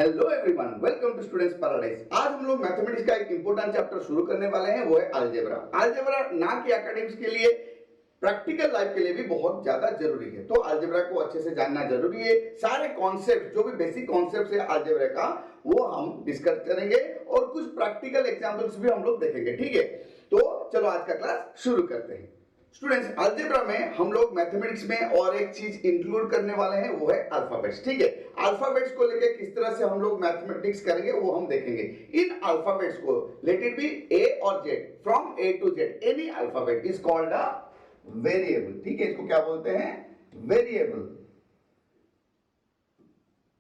Hello everyone, welcome to students paradise. आज हम लोग मैथमेटिक्स का एक इंपॉर्टेंट चैप्टर शुरू करने वाले हैं, वो है अलजेब्रा। अलजेब्रा ना कि एकेडमिक्स के लिए, प्रैक्टिकल लाइफ के लिए भी बहुत ज्यादा जरूरी है। तो अलजेब्रा को अच्छे से जानना जरूरी है। सारे कॉन्सेप्ट, जो भी बेसिक कॉन्सेप्ट है अलजेब्रा का, वो हम डिस्कस करेंगे और कुछ प्रैक्टिकल एग्जांपल्स भी हम लोग देखेंगे। ठीक है, तो चलो आज का क्लास शुरू करते हैं। स्टूडेंट्स, अलजेब्रा में हम लोग मैथमेटिक्स में और एक चीज इंक्लूड करने वाले हैं, वो है अल्फाबेट्स। ठीक है, अल्फाबेट्स को लेके किस तरह से हम लोग मैथमेटिक्स करेंगे वो हम देखेंगे। इन अल्फाबेट्स को, लेट इट बी ए और Z, from A to Z, any alphabet is called a variable. ठीक है, इसको क्या बोलते हैं? वेरिएबल।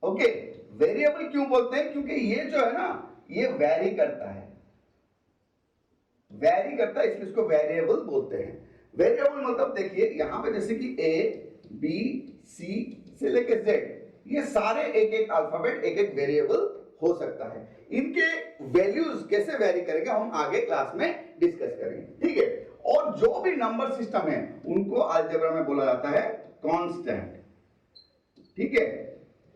ओके, वेरिएबल क्यों बोलते हैं? क्योंकि ये जो है ना, ये वेरी करता है, इसलिए इसको वेरिएबल बोलते हैं। वेरिएबल मतलब देखिए यहां पे जैसे कि ए बी सी से लेके जेड, ये सारे एक एक अल्फाबेट एक एक वेरिएबल हो सकता है। इनके वैल्यूज कैसे वेरी करेंगे हम आगे क्लास में डिस्कस करेंगे। ठीक है, और जो भी नंबर सिस्टम है उनको अलजेब्रा में बोला जाता है कांस्टेंट। ठीक है,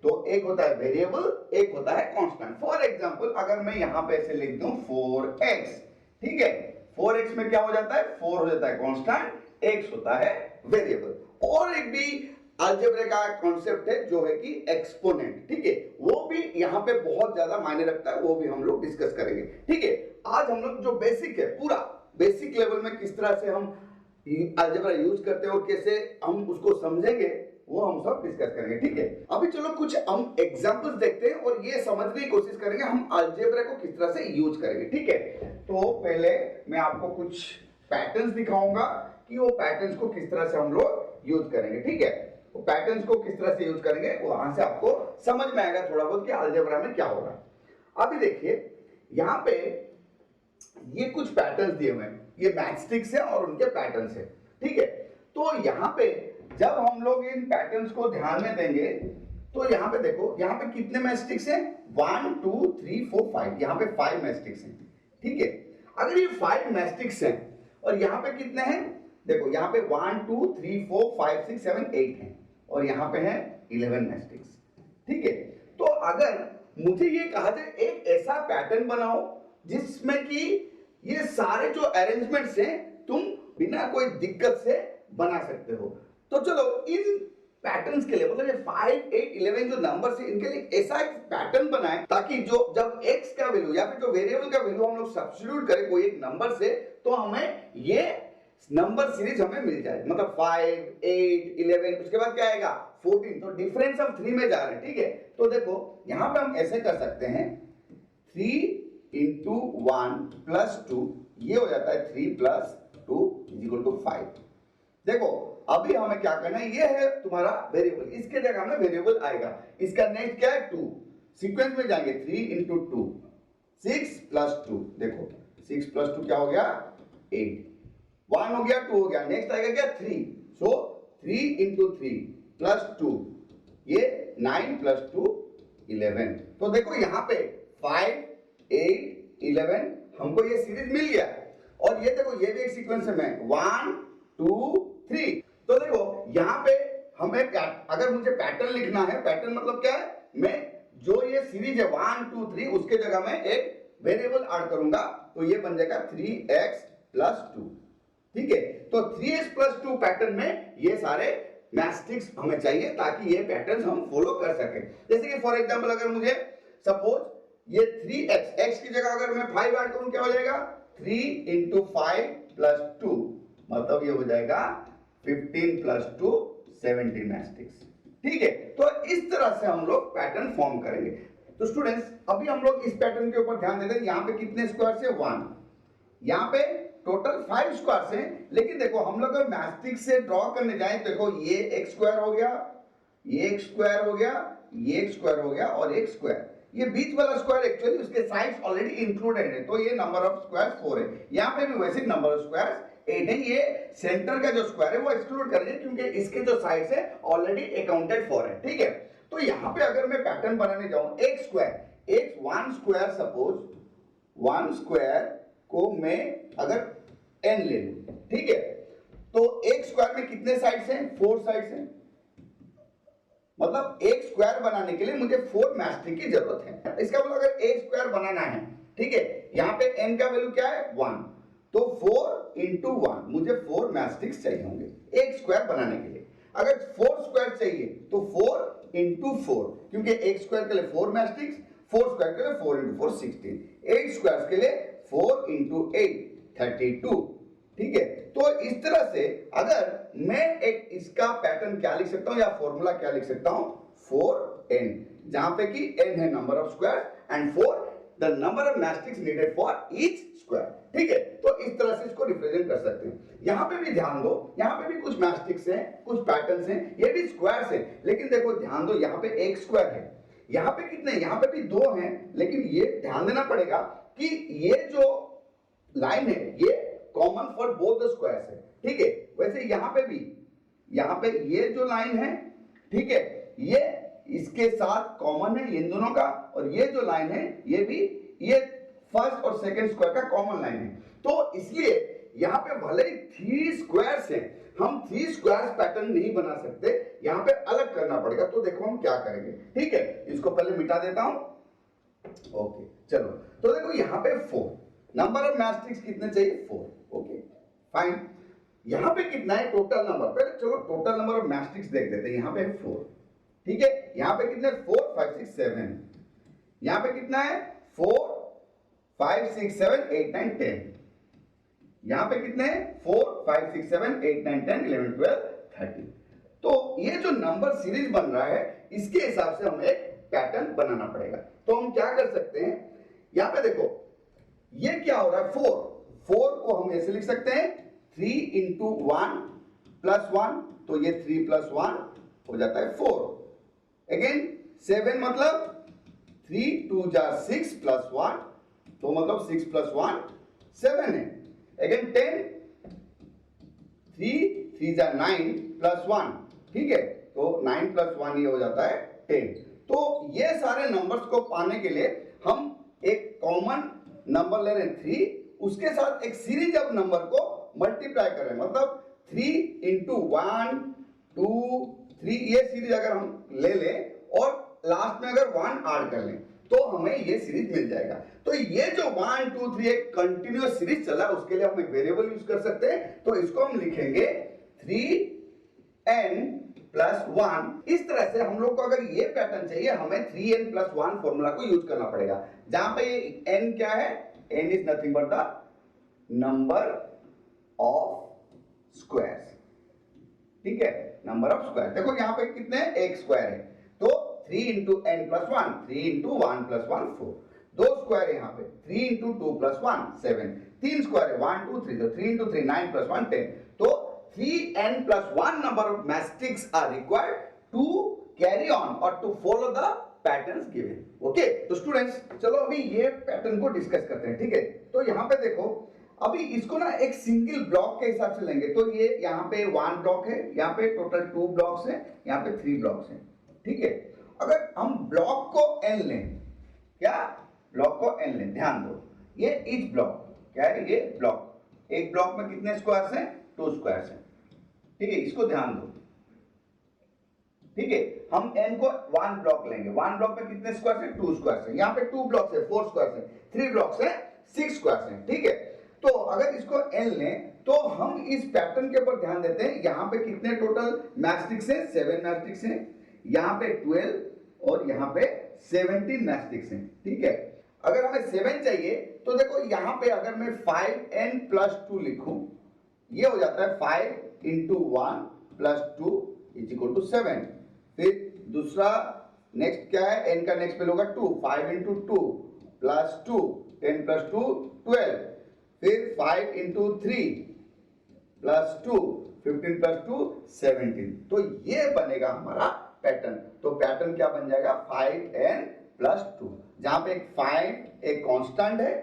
तो एक होता है वेरिएबल, एक होता है कांस्टेंट। फॉर एग्जांपल, अगर मैं यहां पे ऐसे लिख दूं 4x, ठीक है, 4x में क्या हो जाता है? 4 हो जाता है कांस्टेंट, x होता है वेरिएबल। और एक भी अलजेब्रा का कॉन्सेप्ट है जो है कि एक्सपोनेंट। ठीक है, वो भी यहाँ पे बहुत ज्यादा मायने रखता है, वो भी हम लोग डिस्कस करेंगे। ठीक है, आज हम लोग जो बेसिक है, पूरा बेसिक लेवल में किस तरह से हम अलजेब्रा यूज करते हैं और कैसे हम उसको समझेंगे, वो हम सब डिस्कस करेंगे। ठीक है, अभी चलो कुछ हम एग्जांपल्स देखते हैं और ये समझने की कोशिश करेंगे हम अलजेब्रा को किस तरह से यूज करेंगे। ठीक है, तो पहले मैं आपको कुछ पैटर्न्स दिखाऊंगा कि वो पैटर्न्स को किस तरह से हम लोग यूज करेंगे। ठीक है, तो पैटर्न्स को किस तरह से यूज करेंगे वहां से आपको समझ में आएगा थोड़ा बहुत कि अलजेब्रा में क्या होगा। अभी देखिए यहां पे ये कुछ पैटर्न्स दिए हुए हैं, ये मैचस्टिक्स है और उनके पैटर्न्स है। ठीक है, तो यहां पे जब हम लोग इन पैटर्न्स को ध्यान में देंगे तो यहां पे देखो, यहां पे कितने मैचस्टिक्स हैं? 1 2 3 4 5, यहां पे 5 मैचस्टिक्स हैं। ठीक है, अगर ये 5 मैचस्टिक्स हैं और यहां पे कितने हैं? देखो यहां पे 1 2 3 4 5 6 7 8 हैं और यहां पे है 11 मैचस्टिक्स। ठीक है, तो अगर मुझे ये कहा जाए एक ऐसा पैटर्न बनाओ जिसमें कि ये सारे जो अरेंजमेंट्स हैं तुम बिना कोई दिक्कत से बना सकते हो, तो चलो इन पैटर्न्स के लिए, मतलब ये 5 8 11 जो नंबर्स है, इनके लिए ऐसा एक पैटर्न बनाएं ताकि जो जब x का वैल्यू या फिर जो वेरिएबल का वैल्यू हम लोग सब्स्टिट्यूट करें कोई एक नंबर से, तो हमें ये नंबर सीरीज हमें मिल जाए। मतलब 5 8 11, उसके बाद क्या आएगा? 14। तो डिफरेंस ऑफ 3 में जा रहे हैं। ठीक है, तो देखो यहां पे हम ऐसे कर सकते हैं, 3 इंटू 1 प्लस 2, ये हो जाता है 3 प्लस 2 इज इक्वल टू 5। देखो अभी हमें क्या करना है, ये है तुम्हारा वेरिएबल, इसके जगह में वेरिएबल आएगा। इसका नेक्स्ट क्या है? 2। सीक्वेंस में जाएंगे, 3 इंटू 2 6 प्लस 2, देखो 6 प्लस 2 क्या हो गया? 8। 1 हो गया, 2 हो गया, नेक्स्ट आएगा क्या? 3। सो 3 इंटू 3 प्लस 2, ये 9 प्लस 2 11। तो देखो यहां पे 5 8 11 हमको ये सीरीज मिल गया। और ये देखो ये भी एक सीक्वेंस में 1 2 3। तो देखो यहां पे हमें अगर मुझे पैटर्न लिखना है, पैटर्न मतलब क्या है? मैं जो ये सीरीज है 1 2 3, उसके जगह में एक वेरिएबल ऐड करूंगा, तो ये बन जाएगा 3x प्लस 2। ठीक है, तो 3x प्लस 2 पैटर्न में ये सारे मैचस्टिक्स हमें चाहिए ताकि ये पैटर्न हम फॉलो कर सकें। जैसे कि फॉर एग्जांपल अगर मुझे सपोज ये 3x, x की जगह अगर मैं 5 ऐड करूं, क्या हो जाएगा? 3 इंटू 5 प्लस 2, मतलब ये हो जाएगा 15 प्लस 2 17 मैचस्टिक्स। ठीक है, तो इस तरह से हम लोग पैटर्न फॉर्म करेंगे। तो स्टूडेंट्स अभी हम लोग इस पैटर्न के ऊपर ध्यान देते हैं। यहां पे कितने स्क्वायर्स है? 1। यहां पे टोटल 5 स्क्वायर्स हैं, लेकिन देखो हम लोग अगर मैचस्टिक से ड्रॉ करने जाएं, देखो ये एक स्क्वायर हो गया, ये एक स्क्वायर हो गया, ये एक स्क्वायर हो गया और एक स्क्वायर। ये बीच वाला स्क्वायर एक्चुअली उसके साइड्स ऑलरेडी इंक्लूडेड है, तो ये नंबर ऑफ स्क्वायर्स 4 है। यहां पे भी वैसे नंबर ऑफ स्क्वायर्स 8 है। ये सेंटर का जो स्क्वायर है वो एक्सक्लूड करेंगे क्योंकि इसके जो साइड्स है ऑलरेडी अकाउंटेड फॉर है। ठीक है, तो यहां पे अगर मैं पैटर्न बनाने जाऊं, एक स्क्वायर, एक 1 स्क्वायर, सपोज 1 स्क्वायर को मैं अगर n ले लूं, ठीक है, तो एक स्क्वायर में कितने साइड्स हैं? 4 साइड्स हैं। मतलब एक स्क्वायर बनाने के लिए मुझे 4 मैस्टिक की जरूरत है। इसका मतलब अगर एक स्क्वायर बनाना है, ठीक है, यहाँ पे n का वैल्यू क्या है 1, तो 4 इंटू 1 मुझे 4 मैस्टिक्स चाहिए होंगे एक स्क्वायर बनाने के लिए। अगर 4 स्क्वायर चाहिए तो 4 इंटू 4, क्योंकि एक स्क्वायर के लिए 4 मैस्टिक्स, 4 स्क्वायर के लिए 4 इंटू 4 16, 8 स्क्वायर के लिए 4 इंटू 8 32, ठीक है। तो इस तरह से अगर मैं एक इसका पैटर्न क्या लिख सकता हूं या फॉर्मूला क्या लिख सकता हूं 4n, जहां पे कि n है number of square and 4 the number of matchsticks needed for each square, ठीक है। तो इस तरह से इसको रिप्रेजेंट कर सकते हैं। यहां पे भी ध्यान दो, यहां पे भी कुछ मैस्टिक्स हैं, कुछ पैटर्न्स हैं, ये भी स्क्वायर्स हैं, लेकिन देखो ध्यान दो यहां पे एक स्क्वायर है, यहां पे कितने, यहां पे भी 2 हैं, लेकिन ये ध्यान देना पड़ेगा कि ये जो लाइन है ये common for both the squares है, ठीक है। वैसे यहां पे भी, यहां पे ये जो लाइन है, ठीक है, ये इसके साथ कॉमन है इन दोनों का, और ये जो लाइन है ये भी, ये फर्स्ट और सेकंड स्क्वायर का कॉमन लाइन है। तो इसलिए यहां पे भले ही 3 स्क्वायर्स हैं, हम 3 स्क्वायर्स पैटर्न नहीं बना सकते, यहां पे अलग करना पड़ेगा। तो देखो हम क्या करेंगे, ठीक है, इसको पहले मिटा देता हूं। ओके चलो, तो देखो यहां पे 4 नंबर ऑफ मैस्टिक्स कितने चाहिए 4, ओके फाइन। यहां पे कितना है टोटल नंबर, पहले चलो टोटल नंबर ऑफ मैस्टिक्स देख देते हैं। यहां पे 4, ठीक है, यहां पे कितने 4 5 6 7, यहां पे कितना है 4 5 6 7 8 9 10, यहां पे कितने हैं 4 5 6 7 8 9 10 11 12 13। तो ये जो नंबर सीरीज बन रहा है इसके हिसाब से हमें एक पैटर्न बनाना पड़ेगा। तो हम क्या कर सकते हैं, यहां पे देखो ये क्या हो रहा है 4 को हम ऐसे लिख सकते हैं 3 इंटू 1 प्लस 1, तो ये 3 प्लस 1 हो जाता है 4। अगेन 7 मतलब 3 2 जा 6 प्लस 1, तो मतलब 6 प्लस 1 7 है। अगेन 10 3 3 जा 9 प्लस 1, ठीक है, तो 9 प्लस 1 ये हो जाता है 10। तो ये सारे नंबर्स को पाने के लिए हम एक कॉमन नंबर ले रहे हैं 3, उसके साथ एक सीरीज ऑफ नंबर को मल्टीप्लाई कर रहे हैं, मतलब 3 इंटू 1 2 3, ये सीरीज अगर हम ले लें और लास्ट में अगर 1 ऐड कर लें तो हमें ये सीरीज मिल जाएगा। तो ये जो 1 2 3 एक कंटिन्यूअस सीरीज चला, उसके लिए हम एक वेरिएबल यूज कर सकते हैं। तो इसको हम लिखेंगे 3n प्लस 1। इस तरह से हम लोग को अगर ये पैटर्न चाहिए हमें 3n प्लस 1 फॉर्मूला को यूज करना पड़ेगा, जहां पे ये n क्या है, n is nothing but the number of squares, ठीक है, नंबर ऑफ स्क्वायर। देखो यहां पे कितने एक स्क्वायर है, तो 3 into n plus 1, 3 into 1 plus 1 4, 2 square है यहाँ पे 3 इंटू 2 प्लस 1 7, 3 स्क्वायर है 1 2 3, तो 3 इंटू 3 9 प्लस 1 10। तो 3n plus 1 number of mastics are required to carry on or to follow the patterns given. Okay, तो स्टूडेंट्स चलो अभी ये पैटर्न को डिस्कस करते हैं, ठीक है। तो यहाँ पे देखो अभी इसको ना एक सिंगल ब्लॉक के हिसाब से लेंगे, तो ये यहाँ पे 1 ब्लॉक है, यहाँ पे टोटल 2 ब्लॉक्स हैं, यहाँ पे 3 ब्लॉक्स हैं, ठीक है। अगर हम ब्लॉक को n लें, क्या ब्लॉक को n लें, ध्यान दो ये ईच ब्लॉक क्या है, ये ब्लॉक, एक ब्लॉक में कितने स्क्वायर्स हैं 2 स्क्वायर्स हैं, ठीक है, इसको ध्यान दो, ठीक है। हम n को 1 ब्लॉक लेंगे, 1 ब्लॉक में कितने स्क्वायर्स हैं 2 स्क्वायर्स हैं, यहाँ पे 2 ब्लॉक्स है 4 स्क्वायर्स हैं, 3 ब्लॉक्स हैं 6 स्क्वायर्स हैं, ठीक है। तो अगर इसको n लें तो हम इस पैटर्न के ऊपर ध्यान देते हैं, यहाँ पे कितने टोटल मैस्टिक्स हैं 7 मैस्टिक्स हैं, यहाँ पे 12 और यहाँ पे 17 मैस्टिक्स हैं, ठीक है। अगर हमें 7 चाहिए तो देखो यहाँ पे अगर मैं 5n प्लस 2 लिखूं, ये हो जाता है 5 into 1 plus 2 is equal to 7। फिर दूसरा नेक्स्ट क्या है, n का नेक्स्ट वैल्यू होगा 2, 5 इंटू 2 प्लस 2, 10 प्लस 2 12, फिर 5 इंटू 3 प्लस 2, 15 प्लस 2 17। तो ये बनेगा हमारा पैटर्न। तो पैटर्न क्या बन जाएगा 5n प्लस 2, जहां पे एक 5 एक कांस्टेंट है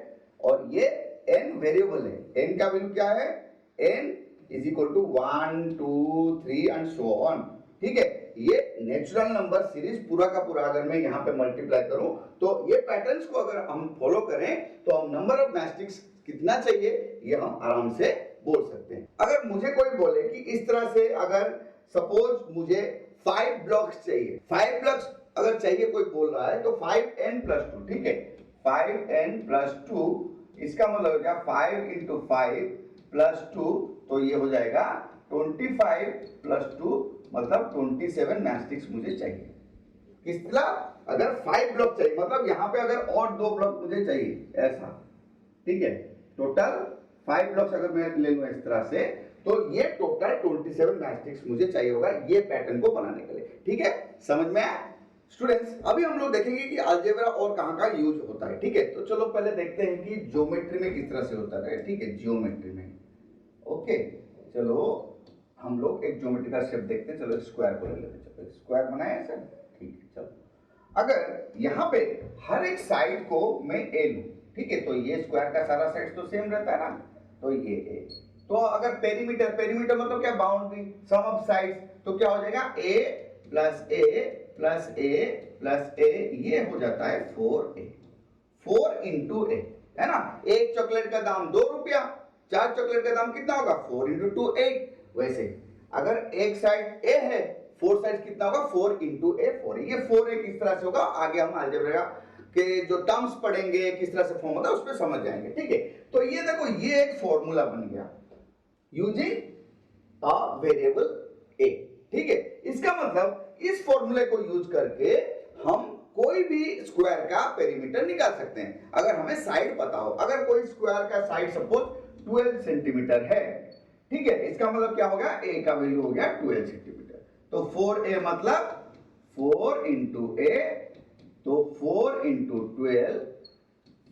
और ये n वेरिएबल है, n का वैल्यू क्या है, n is equal to 1 2 3 and so on, ठीक है। ये नेचुरल नंबर सीरीज पूरा का पूरा अगर मैं यहाँ पे मल्टीप्लाई करूं तो ये पैटर्न्स को अगर हम फॉलो करें तो हम नंबर ऑफ मैस्टिक्स कितना चाहिए ये हम आराम से बोल सकते हैं। अगर मुझे कोई बोले कि इस तरह से अगर सपोज मुझे 5 ब्लॉक्स चाहिए, 5 ब्लॉक्स अगर चाहिए कोई बोल रहा है तो 5n+2, ठीक है, 5n+2, इसका मतलब हो गया 5 × 5+2, तो ये हो जाएगा 25+2 मतलब 27 मैचस्टिक्स मुझे चाहिए। किस तरह? अगर 5 ब्लॉक चाहिए मतलब यहाँ पे अगर और 2 ब्लॉक मुझे चाहिए ऐसा, ठीक है, टोटल 5 ब्लॉक्स अगर मैं ले लूँ इस तरह से, तो ये टोटल 27 मैचस्टिक्स मुझे चाहिए होगा ये पैटर्न को बनाने के लिए, ठीक है, समझ में आया? स्टूडेंट्स अभी हम लोग देखेंगे कि अलजेब्रा और कहाँ का यूज होता है, ठीक है, तो चलो पहले देखते हैं कि ज्योमेट्री में किस तरह से होता है, ठीक है, ज्योमेट्री में। ओके, चलो हम लोग एक ज्योमेट्री का शेप देखते हैं, चलो स्क्वायर को ले लेते हैं, चलो स्क्वायर बनाया है सर, ठीक है, चलो अगर यहाँ पे हर एक साइड को मैं ए लूं, ठीक है, तो ये स्क्वायर का सारा साइड तो सेम रहता है ना, तो ये ए, तो अगर पेरीमीटर, पेरीमीटर मतलब क्या, बाउंड्री, सम ऑफ साइड्स, तो क्या हो जाएगा ए प्लस ए प्लस ए प्लस ए, ये हो जाता है 4a, 4 × a, है ना, एक चॉकलेट का दाम 2 रुपया, 4 चॉकलेट का दाम कितना होगा, 4 × 2 8, वैसे अगर एक साइड a है, 4 साइड कितना होगा, 4 × a 4, ये 4a किस तरह से होगा आगे हम अलजेब्रा के जो टर्म्स पढ़ेंगे किस तरह से फॉर्म होता है उस पर समझ जाएंगे, ठीक है, तो ये देखो ये एक फॉर्मूला बन गया यूजिंग अ वेरिएबल a, ठीक है, इसका मतलब इस फॉर्मूले को यूज करके हम कोई भी स्क्वायर का पेरीमीटर निकाल सकते हैं अगर हमें साइड पता हो। अगर कोई स्क्वायर का साइड सपोज 12 सेंटीमीटर है, ठीक है, इसका मतलब क्या हो गया, a का वैल्यू हो गया 12 सेंटीमीटर, तो 4a मतलब 4 × a, तो 4 × 12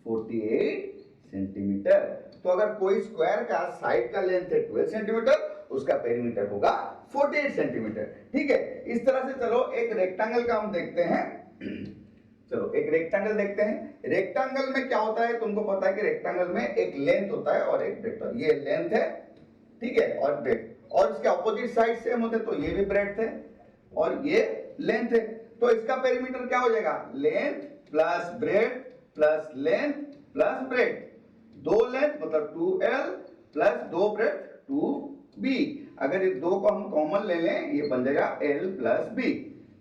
48 सेंटीमीटर। तो अगर कोई स्क्वायर का साइड का लेंथ है 12 सेंटीमीटर, उसका पेरीमीटर होगा 48 सेंटीमीटर, ठीक है। इस तरह से चलो एक रेक्टेंगल का हम देखते हैं, चलो एक रेक्टेंगल देखते हैं। रेक्टेंगल में क्या होता है, तुमको पता है कि रेक्टेंगल में एक लेंथ होता है और एक ब्रेड्थ, ये लेंथ है, ठीक है, और ब्रेड्थ, और इसके ऑपोजिट साइड सेम होते हैं, तो ये भी ब्रेड्थ है और ये लेंथ है, तो इसका पेरीमीटर क्या हो जाएगा, length plus breadth plus length plus breadth, 2 length मतलब 2l प्लस 2 ब्रेड्थ 2b, अगर ये 2 को हम कॉमन ले लें ये बन जाएगा l प्लस b।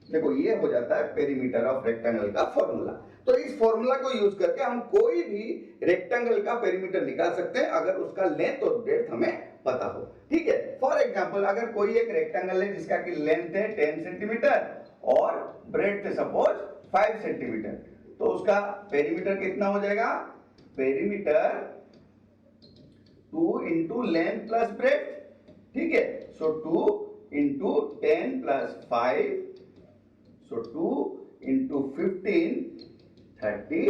देखो ये हो जाता है पेरीमीटर ऑफ रेक्टेंगल का फॉर्मूला। तो इस फॉर्मूला को यूज करके हम कोई भी रेक्टेंगल का पेरीमीटर निकाल सकते हैं अगर उसका लेंथ और ब्रेड्थ हमें पता हो, ठीक है। फॉर एग्जांपल अगर कोई एक रेक्टेंगल है जिसका की लेंथ है 10 सेंटीमीटर और ब्रेड्थ है सपोज 5 सेंटीमीटर, तो उसका पेरीमीटर कितना हो जाएगा, पेरीमीटर 2 × लेंथ प्लस ब्रेड्थ, ठीक है, सो 2 × 10 plus 5, so 2 × 15 30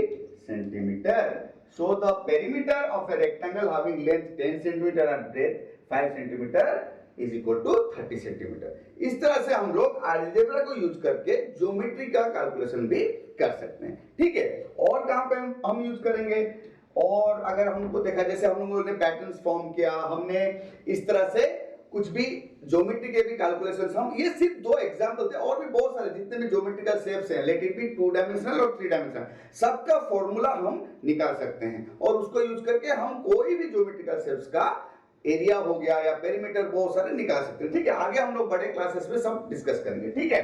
centimeter. So the perimeter of a rectangle having length 10 centimeter and breadth 5 centimeter is equal to 30 centimeter. इस तरह से हम लोग अलजेब्रा को यूज करके ज्योमेट्री का कैलकुलेशन भी कर सकते हैं, ठीक है। और कहां पे हम यूज करेंगे, और अगर हमको देखा जैसे हम लोगों ने पैटर्न्स फॉर्म किया, हमने इस तरह से कुछ भी ज्योमेट्री के भी कैलकुलेशंस, हम ये सिर्फ 2 एग्जांपल थे, और भी बहुत सारे जितने भी ज्योमेट्रिकल शेप्स हैं, लेट इट बी 2 डायमेंशनल और 3 डायमेंशनल, सबका फॉर्मूला हम निकाल सकते हैं और उसको यूज करके हम कोई भी ज्योमेट्रिकल शेप्स का एरिया हो गया या पेरीमीटर बहुत सारे निकाल सकते हैं, ठीक है। आगे हम लोग बड़े क्लासेस में सब डिस्कस करेंगे, ठीक है।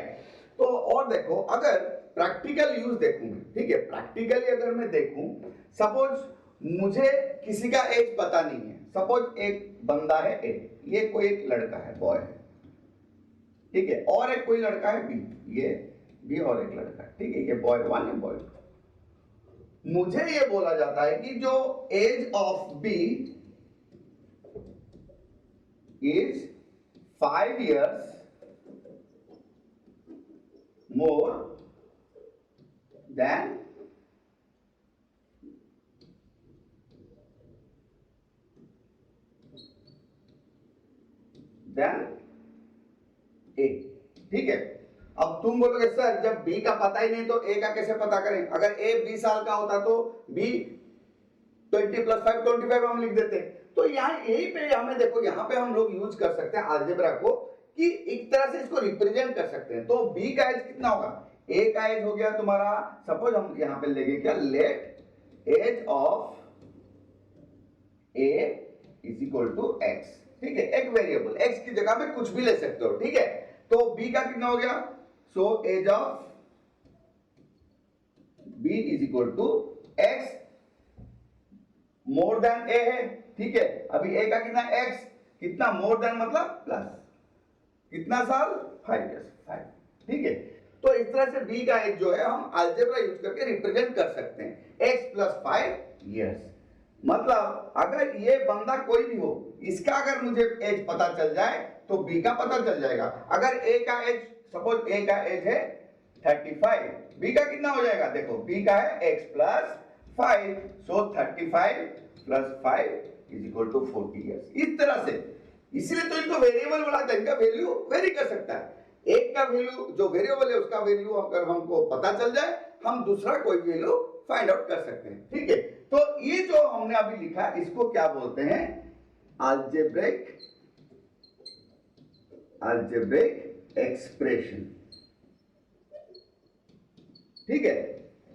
तो और देखो अगर प्रैक्टिकल यूज देखूं मैं, ठीक है, प्रैक्टिकली अगर मैं देखूं, सपोज मुझे किसी का एज पता नहीं है, सपोज एक बंदा है ए, ये कोई एक लड़का है, बॉय है, ठीक है, और एक कोई लड़का है बी, ये बी और एक लड़का है, ठीक है, ये बॉय 1 है बॉय 2। मुझे ये बोला जाता है कि जो age of B is 5 years more than A, ठीक है। अब तुम बोलोगे सर जब बी का पता ही नहीं तो ए का कैसे पता करें, अगर ए 20 साल का होता तो बी 20 + 5 25 हम लिख देते। तो यहाँ यही पे हमें देखो, यहाँ पे हम लोग यूज कर सकते हैं अलजेब्रा को कि एक तरह से इसको रिप्रेजेंट कर सकते हैं। तो बी का एज कितना होगा, ए का एज हो गया तुम्हारा, सपोज हम यहाँ पे लेंगे क्या, let age of A is equal to X, ठीक है, एक वेरिएबल एक्स की जगह पे कुछ भी ले सकते हो, ठीक है। तो b का कितना हो गया, so age of b is equal to x more than a है, ठीक है। अभी a का कितना x, कितना मोर देन मतलब प्लस, कितना साल 5 years 5, ठीक है। तो इस तरह से b का एज जो है हम अलजेब्रा यूज करके रिप्रेजेंट कर सकते हैं x प्लस 5 years। मतलब अगर ये बंदा कोई भी हो, इसका अगर मुझे एज पता चल जाए तो b का पता चल जाएगा। अगर a का एज, सपोज a का एज है 35, b का कितना हो जाएगा, देखो b का है x plus 5, so 35 plus 5 is equal to 40 years। इस तरह से, इसलिए तो इनको वेरिएबल बोला था, इनका वैल्यू वेरी कर सकता है। एक का वैल्यू जो वेरिएबल है उसका वैल्यू अगर हमको पता चल जाए, हम दूसरा कोई वैल्यू फाइंड आउट कर सकते हैं, ठीक है। तो ये जो हमने अभी लिखा इसको क्या बोलते हैं, अलजेब्रिक एक्सप्रेशन, ठीक है,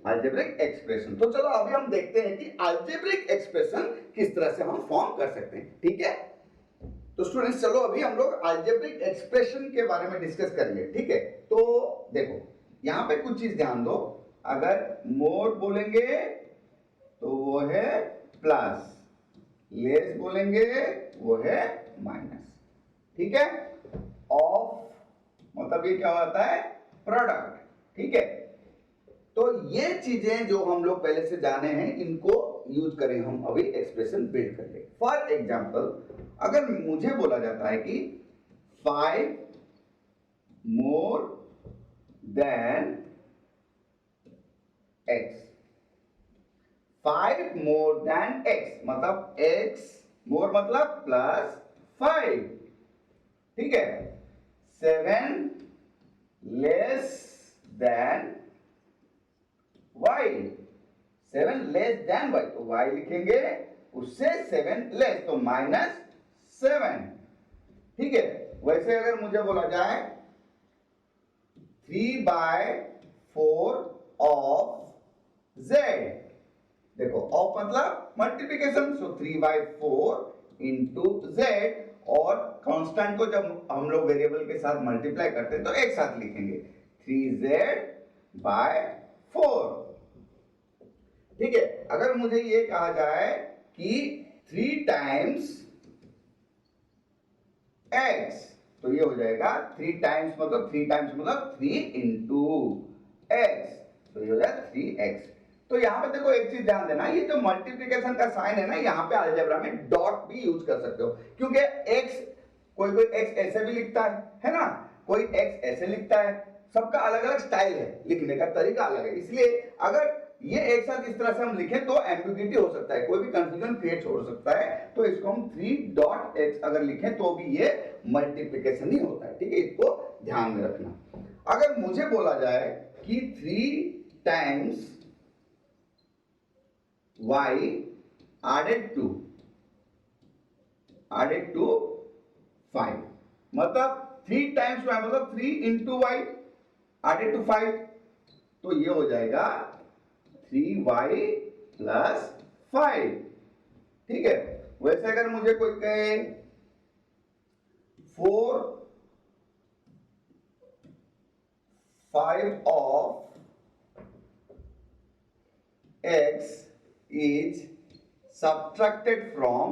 अलजेब्रिक एक्सप्रेशन। तो चलो अभी हम देखते हैं कि अलजेब्रिक एक्सप्रेशन किस तरह से हम फॉर्म कर सकते हैं, ठीक है। तो स्टूडेंट्स चलो अभी हम लोग अलजेब्रिक एक्सप्रेशन के बारे में डिस्कस करेंगे, ठीक है। तो देखो यहां पे कुछ चीज ध्यान दो, अगर मोर बोलेंगे तो वो है प्लस, लेस बोलेंगे वो है माइनस, ठीक है। ऑफ मतलब ये क्या होता है, प्रोडक्ट, ठीक है। तो ये चीजें जो हम लोग पहले से जाने हैं इनको यूज करें हम अभी एक्सप्रेशन बिल्ड कर ले। फॉर एग्जाम्पल अगर मुझे बोला जाता है कि 5 more than x, 5 more than x मतलब x मोर मतलब प्लस 5, ठीक है। 7 less than y, 7 less than y, तो y लिखेंगे उससे 7 लेस, तो -7, ठीक है। वैसे अगर मुझे बोला जाए 3/4 ऑफ z, देखो ऑफ मतलब मल्टीप्लिकेशन, सो 3/4 इंटू z, और कांस्टेंट को जब हम लोग वेरिएबल के साथ मल्टीप्लाई करते हैं तो एक साथ लिखेंगे 3z/4, ठीक है। अगर मुझे ये कहा जाए कि 3 टाइम्स x, तो ये हो जाएगा 3 टाइम्स मतलब 3 इंटू x, तो ये हो जाएगा 3x। तो यहां पे देखो एक चीज ध्यान देना, ये जो मल्टीप्लिकेशन का साइन है ना, यहां पे अलजेब्रा में डॉट भी यूज कर सकते हो, क्योंकि x कोई x ऐसे भी लिखता है ना, कोई x ऐसे लिखता है, सबका अलग अलग स्टाइल है, लिखने का तरीका अलग है। इसलिए अगर ये एक साथ इस तरह से हम लिखें तो एम्बिग्युइटी हो सकता है, कोई भी कंफ्यूजन क्रिएट हो सकता है। तो इसको हम 3.x अगर लिखें तो भी ये मल्टीप्लिकेशन ही होता है, ठीक है, इसको ध्यान में रखना। अगर मुझे बोला जाए कि 3 टाइम्स y added to 5, मतलब 3 टाइम्स y मतलब 3 इंटू y added to 5, तो ये हो जाएगा 3y प्लस 5, ठीक है। वैसे अगर मुझे कोई कहे 5 of x is subtracted from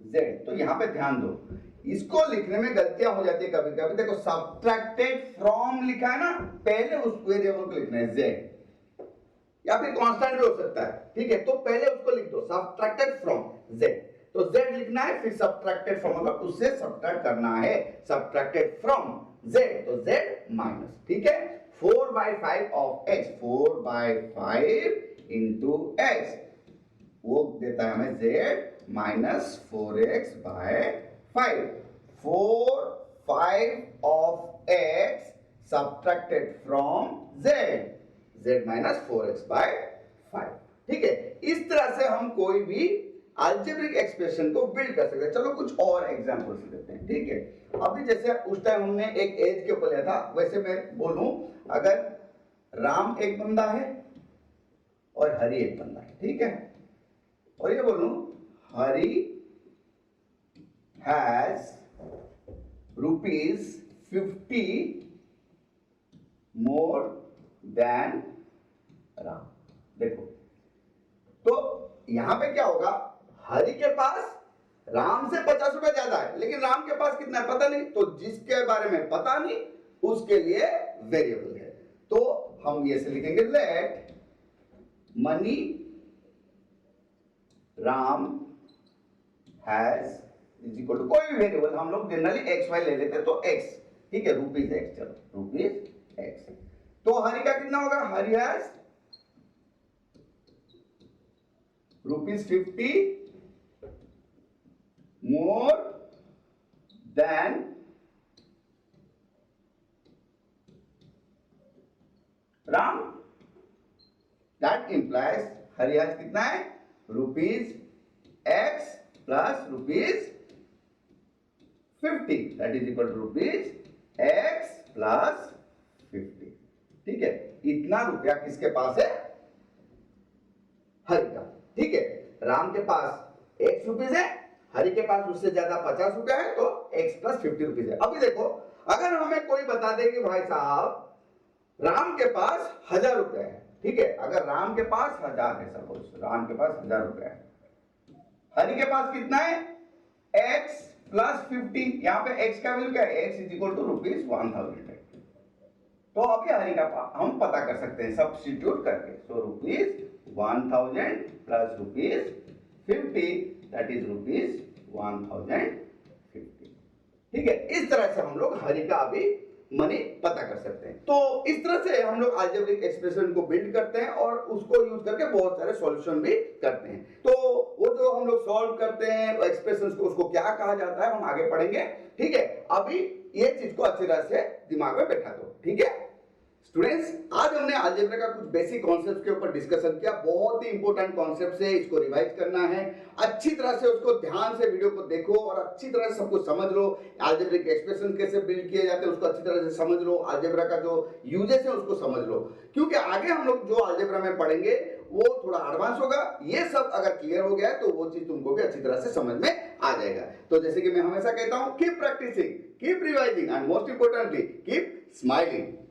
z, तो यहां पे ध्यान दो, इसको लिखने में गलतियां हो जाती है कभी कभी। देखो सब्ट्रैक्टेड फ्रॉम लिखा है ना, पहले उस वेरिएबल को लिखना है z, या फिर कांस्टेंट भी हो सकता है, ठीक है। तो पहले उसको लिख दो सब्ट्रैक्टेड फ्रॉम z, तो z लिखना है, फिर सब्ट्रैक्टेड फ्रॉम मतलब उससे सब्ट्रैक्ट करना है, सब्ट्रैक्टेड फ्रॉम z, तो z माइनस, ठीक है। 4/5 ऑफ x, 4/5 इंटू x, वो देता है हमें z minus 4x/5, 4/5 of x subtracted from z, z minus 4x/5, ठीक है। इस तरह से हम कोई भी अलजेब्रिक एक्सप्रेशन को बिल्ड कर सकते हैं। चलो कुछ और एग्जांपल्स लेते हैं, ठीक है। अभी जैसे उस टाइम हमने एक एज के ऊपर लिया था, वैसे मैं बोलूं अगर राम एक बंदा है और हरि एक बंदा है, ठीक है, और ये बोलूं Hari has ₹50 more than Ram. देखो तो यहां पे क्या होगा, हरि के पास राम से 50 रुपए ज्यादा है, लेकिन राम के पास कितना है पता नहीं, तो जिसके बारे में पता नहीं उसके लिए वेरिएबल है। तो हम ये से लिखेंगे let Mani Ram has is equal to कोई भी वेरिएबल, हम लोग जनरली एक्स वाई ले लेते हैं तो एक्स, ठीक है, ₹X, चलो ₹X। तो हरि का कितना होगा, Hari has ₹50 more than Ram. That implies Hari आज कितना है, ₹X plus ₹50, that is equal to ₹X plus 50। ठीक है, इतना रुपया किसके पास है, हरि का। ठीक है, राम के पास ₹X है, हरि के पास उससे ज्यादा 50 रुपया है, तो X plus 50 रुपीज है। अभी देखो, अगर हमें कोई बता दे कि भाई साहब राम के पास 1000 रुपया है, ठीक है, अगर राम के पास 1000 है, सपोज राम के पास 1000 रुपया है, हरि के पास कितना है, X plus 50, यहाँ पे X का वैल्यू क्या है, X is equal to ₹1000 है। तो अभी हरि का हम पता कर सकते हैं सब्स्टिट्यूट करके, सो ₹1000 plus ₹50, that is ₹1050। ठीक है, इस तरह से हम लोग हरि का अभी मनी पता कर सकते हैं। तो इस तरह से हम लोग अलजेब्रिक एक्सप्रेशन को बिल्ड करते हैं और उसको यूज करके बहुत सारे सॉल्यूशन भी करते हैं। तो वो जो हम लोग सॉल्व करते हैं एक्सप्रेशंस को, उसको क्या कहा जाता है हम आगे पढ़ेंगे। ठीक है, अभी ये चीज को अच्छी तरह से दिमाग में बैठा दो। ठीक है स्टूडेंट्स, आज हमने अलजेब्रा का कुछ बेसिक कॉन्सेप्ट्स के ऊपर डिस्कशन किया। बहुत ही इंपॉर्टेंट कॉन्सेप्ट्स है, इसको रिवाइज करना है अच्छी तरह से, उसको ध्यान से वीडियो को देखो और अच्छी तरह से सब कुछ समझ लो। अलजेब्रिक एक्सप्रेशन कैसे बिल्ड किए जाते हैं उसको अच्छी तरह से समझ लो, अलजेब्रा का जो यूजेस है उसको समझ लो, क्योंकि आगे हम लोग जो अलजेब्रा में पढ़ेंगे वो थोड़ा एडवांस होगा। ये सब अगर क्लियर हो गया है तो वो चीज तुमको भी अच्छी तरह से समझ में आ जाएगा। तो जैसे कि मैं हमेशा कहता हूं, keep practising, keep revising and most importantly keep smiling.